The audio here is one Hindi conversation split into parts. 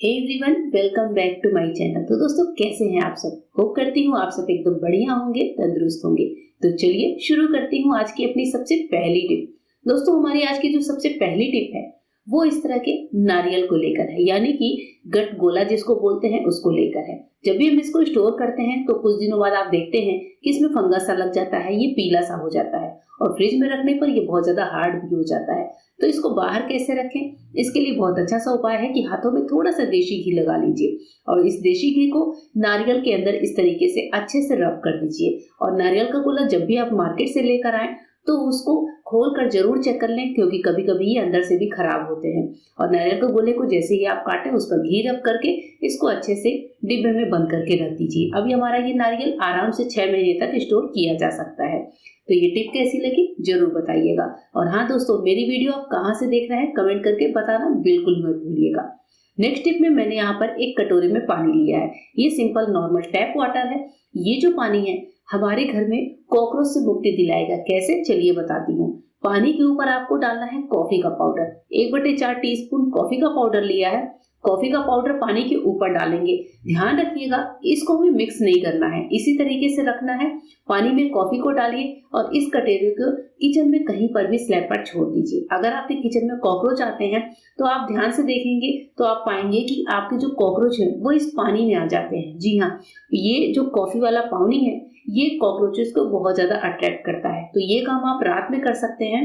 Hey everyone, welcome back to my channel. तो दोस्तों, कैसे हैं आप सब? होप करती हूँ आप सब एकदम बढ़िया होंगे, तंदुरुस्त होंगे। तो चलिए शुरू करती हूँ आज की अपनी सबसे पहली टिप। दोस्तों, हमारी आज की जो सबसे पहली टिप है वो इस तरह के नारियल को लेकर है, यानी कि गटगोला जिसको बोलते हैं उसको लेकर है। जब भी हम इसको स्टोर करते हैं तो कुछ दिनों बाद आप देखते हैं कि इसमें फंगस सा लग जाता है, ये पीला सा हो जाता है और फ्रिज में रखने पर ये बहुत ज्यादा हार्ड भी हो जाता है। तो इसको बाहर कैसे रखें? इसके लिए बहुत अच्छा सा उपाय है कि हाथों में थोड़ा सा देशी घी लगा लीजिए और इस देशी घी को नारियल के अंदर इस तरीके से अच्छे से रब कर दीजिए। और नारियल का गोला जब भी आप मार्केट से लेकर आए तो उसको खोल कर जरूर चेक कर लें, क्योंकि कभी कभी ये अंदर से भी खराब होते हैं। और नारियल के गोले को जैसे ही आप काटें उस पर घी रब करके इसको अच्छे से डिब्बे में बंद करके रख दीजिए। अभी हमारा ये नारियल आराम से 6 महीने तक स्टोर किया जा सकता है। तो ये टिप कैसी लगी जरूर बताइएगा। और हाँ दोस्तों, मेरी वीडियो आप कहाँ से देख रहे हैं कमेंट करके बताना बिल्कुल मत भूलिएगा। नेक्स्ट टिप में मैंने यहाँ पर एक कटोरे में पानी लिया है। ये सिंपल नॉर्मल टैप वाटर है। ये जो पानी है हमारे घर में कॉकरोच से मुक्ति दिलाएगा। कैसे, चलिए बताती हूँ। पानी के ऊपर आपको डालना है कॉफी का पाउडर। 1/4 टीस्पून कॉफी का पाउडर लिया है। कॉफी का पाउडर पानी के ऊपर डालेंगे। ध्यान रखिएगा, इसको हमें मिक्स नहीं करना है, इसी तरीके से रखना है। पानी में कॉफी को डालिए और इस कटोरे को किचन में कहीं पर भी स्लैब पर छोड़ दीजिए। अगर आपके किचन में कॉकरोच आते हैं तो आप ध्यान से देखेंगे तो आप पाएंगे कि आपके जो कॉकरोच है वो इस पानी में आ जाते हैं। जी हाँ, ये जो कॉफी वाला पानी है ये कॉकरोचेस को बहुत ज्यादा अट्रैक्ट करता है। तो ये काम आप रात में कर सकते हैं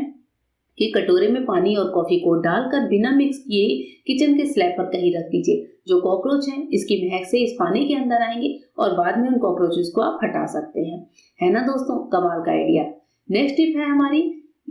कि कटोरे में पानी और कॉफी को डालकर बिना मिक्स किए किचन के स्लैब पर कहीं रख दीजिए। जो कॉकरोच हैं इसकी महक से इस पानी के अंदर आएंगे और बाद में उन कॉकरोचेस को आप हटा सकते हैं। है ना दोस्तों, कमाल का आइडिया। नेक्स्ट टिप है हमारी,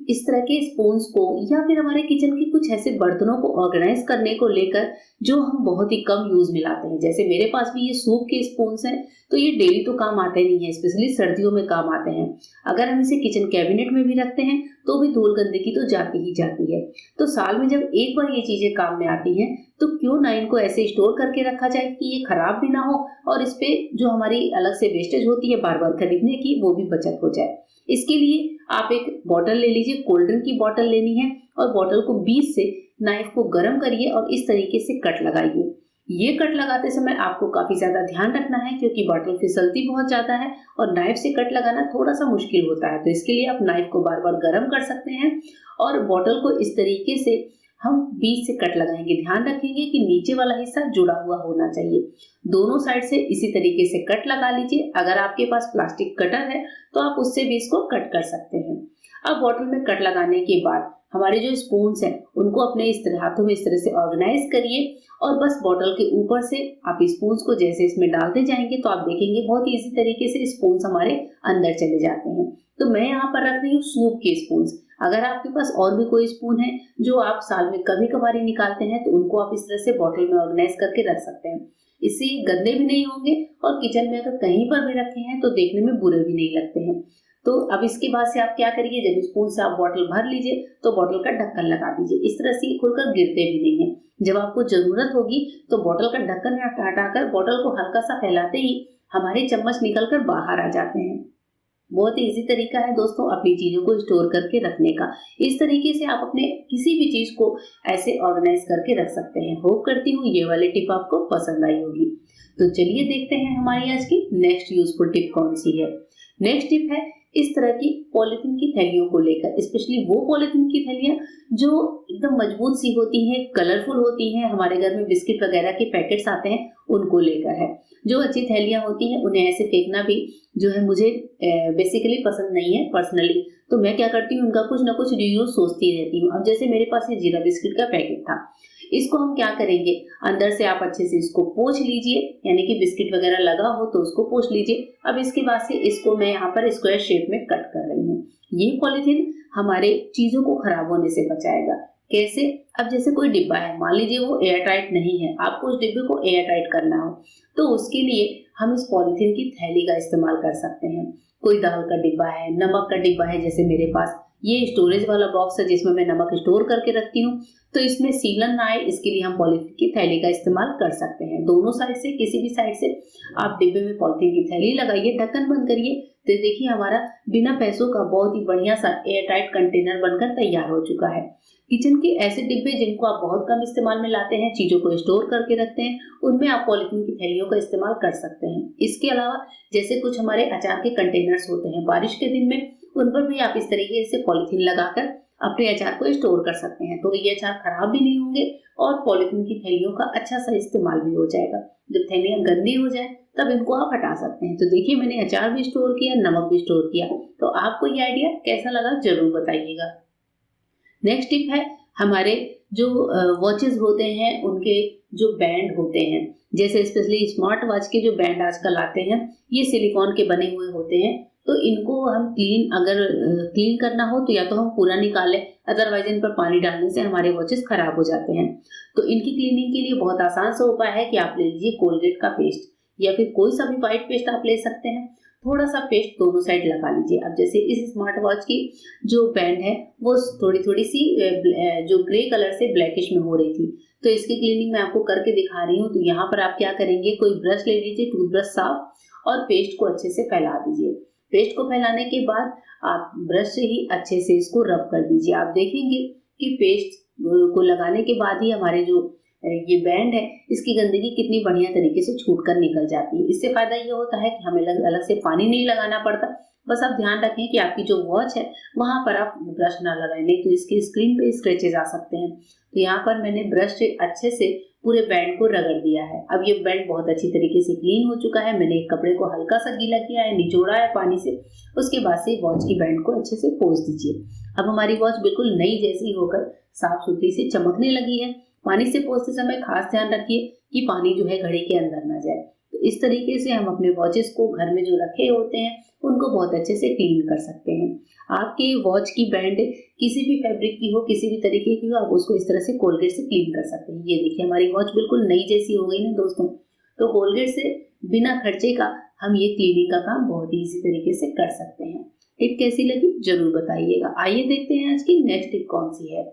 इस तरह के स्पून्स को या फिर हमारे किचन के कुछ ऐसे बर्तनों को ऑर्गेनाइज करने को लेकर जो हम बहुत ही कम यूज में लाते हैं। जैसे मेरे पास भी ये सूप के स्पून्स हैं, तो ये डेली तो काम आते नहीं है, स्पेशली सर्दियों में काम आते हैं। अगर हम इसे किचन कैबिनेट में भी रखते हैं तो भी धूल गंदगी तो जाती ही जाती है। तो साल में जब एक बार ये चीजें काम में आती हैं तो क्यों ना इनको ऐसे स्टोर करके रखा जाए कि ये खराब भी ना हो और इस पे जो हमारी अलग से वेस्टेज होती है बार बार खरीदने की, वो भी बचत हो जाए। इसके लिए आप एक बॉटल ले लीजिए, कोल्ड ड्रिंक की बॉटल लेनी है और बॉटल को बीच से नाइफ को गर्म करिए और इस तरीके से कट लगाइए। ये कट लगाते समय आपको काफी ज्यादा ध्यान रखना है, क्योंकि बॉटल फिसलती बहुत ज्यादा है और नाइफ से कट लगाना थोड़ा सा मुश्किल होता है। तो इसके लिए आप नाइफ को बार बार गर्म कर सकते हैं और बॉटल को इस तरीके से हम बीच से कट लगाएंगे। ध्यान रखेंगे कि नीचे वाला हिस्सा जुड़ा हुआ होना चाहिए। दोनों साइड से इसी तरीके से कट लगा लीजिए। अगर आपके पास प्लास्टिक कटर है तो आप उससे भी इसको कट कर सकते हैं। अब बॉटल में कट लगाने के बाद हमारे जो स्पून्स हैं उनको अपने इस तरह हाथों में इस तरह से ऑर्गेनाइज करिए और बस बॉटल के ऊपर से आप स्पून्स को जैसे इसमें डालते जाएंगे तो आप देखेंगे बहुत ही इजी तरीके से स्पून्स हमारे अंदर चले जाते हैं। तो मैं यहाँ पर रख रही हूँ सूप के स्पून्स। अगर आपके पास और भी कोई स्पून है जो आप साल में कभी कभार निकालते हैं तो उनको आप इस तरह से बॉटल में ऑर्गेनाइज करके रख सकते हैं। इससे गंदे भी नहीं होंगे और किचन में अगर कहीं पर भी रखे हैं तो देखने में बुरे भी नहीं लगते हैं। तो अब इसके बाद से आप क्या करिए, जब स्पून से आप बॉटल भर लीजिए तो बॉटल का ढक्कन लगा दीजिए। इस तरह से खुलकर गिरते भी नहीं है। जब आपको जरूरत होगी तो बॉटल का ढक्कन हटाकर बॉटल को हल्का सा फैलाते ही हमारे चम्मच निकलकर बाहर आ जाते हैं। बहुत ही इजी तरीका है दोस्तों अपनी चीजों को स्टोर करके रखने का। इस तरीके से आप अपने किसी भी चीज को ऐसे ऑर्गेनाइज करके रख सकते हैं। होप करती हूँ ये वाली टिप आपको पसंद आई होगी। तो चलिए देखते हैं हमारी आज की नेक्स्ट यूजफुल टिप कौन सी है। नेक्स्ट टिप है इस तरह की पॉलिथीन की थैलियों को लेकर, स्पेशली वो पॉलिथीन की थैलियां जो एकदम मजबूत सी होती हैं, कलरफुल होती हैं। हमारे घर में बिस्किट वगैरह के पैकेट्स आते हैं, उनको लेकर है। जो अच्छी थैलियां होती हैं उन्हें ऐसे फेंकना भी जो है मुझे बेसिकली पसंद नहीं है पर्सनली। तो मैं क्या करती हूँ, उनका कुछ ना कुछ रियूज सोचती रहती हूँ। अब जैसे मेरे पास ये जीरा बिस्किट का पैकेट था, इसको हम क्या करेंगे, अंदर से आप अच्छे से इसको पोंछ लीजिए, यानी कि बिस्किट वगैरह लगा हो तो उसको पोंछ लीजिए। अब इसके बाद से इसको मैं यहाँ पर स्क्वायर शेप में कट कर रही हूँ। ये पॉलिथीन हमारे चीजों को खराब होने से बचाएगा। कैसे? अब जैसे कोई डिब्बा है, मान लीजिए वो एयर टाइट नहीं है, आपको उस डिब्बे को एयर टाइट करना हो तो उसके लिए हम इस पॉलिथीन की थैली का इस्तेमाल कर सकते हैं। कोई दाल का डिब्बा है, नमक का डिब्बा है, जैसे मेरे पास ये स्टोरेज वाला बॉक्स है जिसमें मैं नमक स्टोर करके रखती हूँ, तो इसमें सीलन ना आए इसके लिए हम पॉलिथीन की थैली का इस्तेमाल कर सकते हैं। दोनों साइड से, किसी भी साइड से आप डिब्बे में पॉलिथीन की थैली लगाइए, ढक्कन बंद करिए, तो देखिए हमारा बिना पैसों का बहुत ही बढ़िया सा एयर टाइट कंटेनर बनकर तैयार हो चुका है। किचन के ऐसे डिब्बे जिनको आप बहुत कम इस्तेमाल में लाते हैं, चीजों को स्टोर करके रखते हैं, उनमें आप पॉलिथीन की थैलियों का इस्तेमाल कर सकते हैं। इसके अलावा जैसे कुछ हमारे अचार के कंटेनर्स होते हैं, बारिश के दिन में उन पर भी आप इस तरीके से पॉलिथीन लगाकर अपने अचार को स्टोर कर सकते हैं। तो ये अचार खराब भी नहीं होंगे और पॉलिथीन की थैलियों का अच्छा सा इस्तेमाल भी हो जाएगा। जब थैलियां गंदी हो जाए तब इनको आप हटा सकते हैं। तो देखिए मैंने अचार भी स्टोर किया, नमक भी स्टोर किया। तो आपको ये आइडिया कैसा लगा जरूर बताइएगा। नेक्स्ट टिप है हमारे जो वॉचेस होते हैं उनके जो बैंड होते हैं, जैसे स्पेशली स्मार्ट वॉच के जो बैंड आजकल आते हैं, ये सिलिकॉन के बने हुए होते हैं। तो इनको हम क्लीन करना हो तो या तो हम पूरा निकालें, अदरवाइज इन पर पानी डालने से हमारे वॉचेस खराब हो जाते हैं। तो इनकी क्लीनिंग के लिए बहुत आसान सा उपाय है कि आप ले लीजिए कोलगेट का पेस्ट या फिर कोई सा भी व्हाइट पेस्ट आप ले सकते हैं। थोड़ा सा पेस्ट दोनों साइड लगा लीजिए। अब जैसे इस स्मार्ट वॉच की जो बैंड है वो थोड़ी सी जो ग्रे कलर से ब्लैकिश में हो रही थी, तो इसकी क्लीनिंग मैं आपको करके दिखा रही हूँ। तो यहाँ पर आप क्या करेंगे, कोई ब्रश ले लीजिए, टूथब्रश साफ, और पेस्ट को अच्छे से फैला दीजिए। पेस्ट को फैलाने के बाद आप ब्रश से ही अच्छे से इसको रब कर दीजिए। आप देखेंगे कि पेस्ट को लगाने के बाद ही हमारे जो ये बैंड है इसकी गंदगी कितनी बढ़िया तरीके से छूट कर निकल जाती है। इससे फायदा ये होता है कि हमें अलग से पानी नहीं लगाना पड़ता। बस आप ध्यान रखें कि आपकी जो वॉच है वहां पर आप ब्रश ना लगाएं, नहीं तो इसकी स्क्रीन पे स्क्रैचेस आ सकते हैं। तो यहाँ पर मैंने ब्रश से अच्छे से पूरे बैंड को रगड़ दिया है। अब ये बैंड बहुत अच्छी तरीके से क्लीन हो चुका है। मैंने एक कपड़े को हल्का सा गीला किया है, निचोड़ा है पानी से। उसके बाद से वॉच की बैंड को अच्छे से पोंछ दीजिए। अब हमारी वॉच बिल्कुल नई जैसी होकर साफ सुथरी से चमकने लगी है। पानी से पोंछते समय खास ध्यान रखिए कि पानी जो है घड़ी के अंदर ना जाए। तो इस तरीके से हम अपने वॉचेस को घर में जो रखे होते हैं उनको बहुत अच्छे से क्लीन कर सकते हैं। आपके वॉच की बैंड किसी भी फैब्रिक की हो, किसी भी तरीके की हो, आप उसको इस तरह से कोलगेट से क्लीन कर सकते हैं। ये देखिए हमारी वॉच बिल्कुल नई जैसी हो गई ना दोस्तों। तो कोलगेट से बिना खर्चे का हम ये क्लीनिंग का काम बहुत ही इजी तरीके से कर सकते हैं। टिप कैसी लगी जरूर बताइएगा। आइए देखते हैं आज की नेक्स्ट टिप कौन सी है।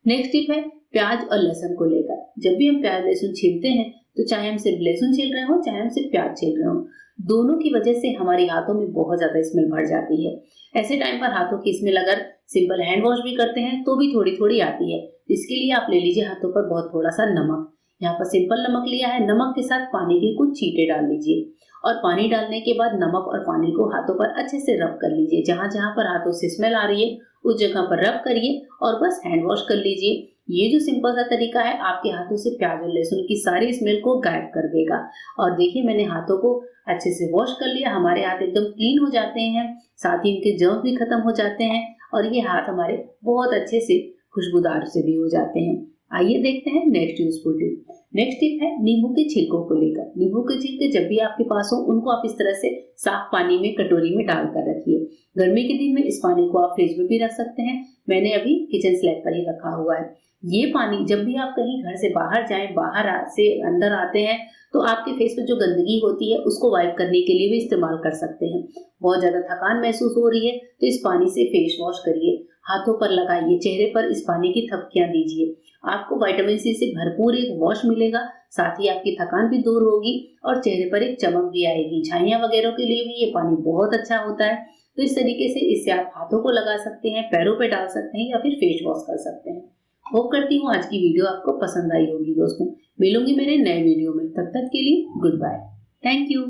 नेक्स्ट टिप है प्याज और लहसुन को लेकर। जब भी हम प्याज लहसुन छीलते हैं तो चाहे हम सिर्फ लहसुन छील रहे हो चाहे हम सिर्फ प्याज छील रहे हो, दोनों की वजह से हमारे हाथों में बहुत ज्यादा स्मेल भर जाती है। ऐसे टाइम पर हाथों की स्मेल अगर सिंपल हैंड वॉश भी करते हैं तो भी थोड़ी थोड़ी आती है। इसके लिए आप ले लीजिए हाथों पर बहुत थोड़ा सा नमक। यहाँ पर सिंपल नमक लिया है। नमक के साथ पानी के कुछ छींटे डाल लीजिए और पानी डालने के बाद नमक और पानी को हाथों पर अच्छे से रब कर लीजिए। जहां जहां पर हाथों से स्मेल आ रही है उस जगह पर रब करिए और बस हैंड वॉश कर लीजिए। ये जो सिंपल सा तरीका है आपके हाथों से प्याज और लहसुन की सारी स्मेल को गायब कर देगा। और देखिए मैंने हाथों को अच्छे से वॉश कर लिया। हमारे हाथ एकदम क्लीन हो जाते हैं, साथ ही इनके जर्म भी खत्म हो जाते हैं और ये हाथ हमारे बहुत अच्छे से खुशबूदार से भी हो जाते हैं। आइए देखते हैं next useful tip. Next tip है नींबू के छिलकों को लेकर। नींबू के छिलके जब भी आपके पास हो उनको आप इस तरह से साफ पानी में कटोरी में डालकर रखिए। गर्मी के दिन में इस पानी को आप फ्रिज में भी रख सकते हैं। मैंने अभी किचन स्लैब पर ही रखा हुआ है। ये पानी जब भी आप कहीं घर से बाहर जाएं, बाहर से अंदर आते हैं तो आपके फेस पे जो गंदगी होती है उसको वाइप करने के लिए भी इस्तेमाल कर सकते हैं। बहुत ज्यादा थकान महसूस हो रही है तो इस पानी से फेस वॉश करिए, हाथों पर लगाइए, चेहरे पर इस पानी की थपकियां दीजिए। आपको विटामिन सी से भरपूर एक वॉश मिलेगा, साथ ही आपकी थकान भी दूर होगी और चेहरे पर एक चमक भी आएगी। झाइयां वगैरह के लिए भी ये पानी बहुत अच्छा होता है। तो इस तरीके से इससे आप हाथों को लगा सकते हैं, पैरों पे डाल सकते हैं या फिर फेस वॉश कर सकते हैं। होप करती हूँ आज की वीडियो आपको पसंद आई होगी दोस्तों। मिलूंगी मेरे नए वीडियो में, तब तक के लिए गुड बाय। Thank you.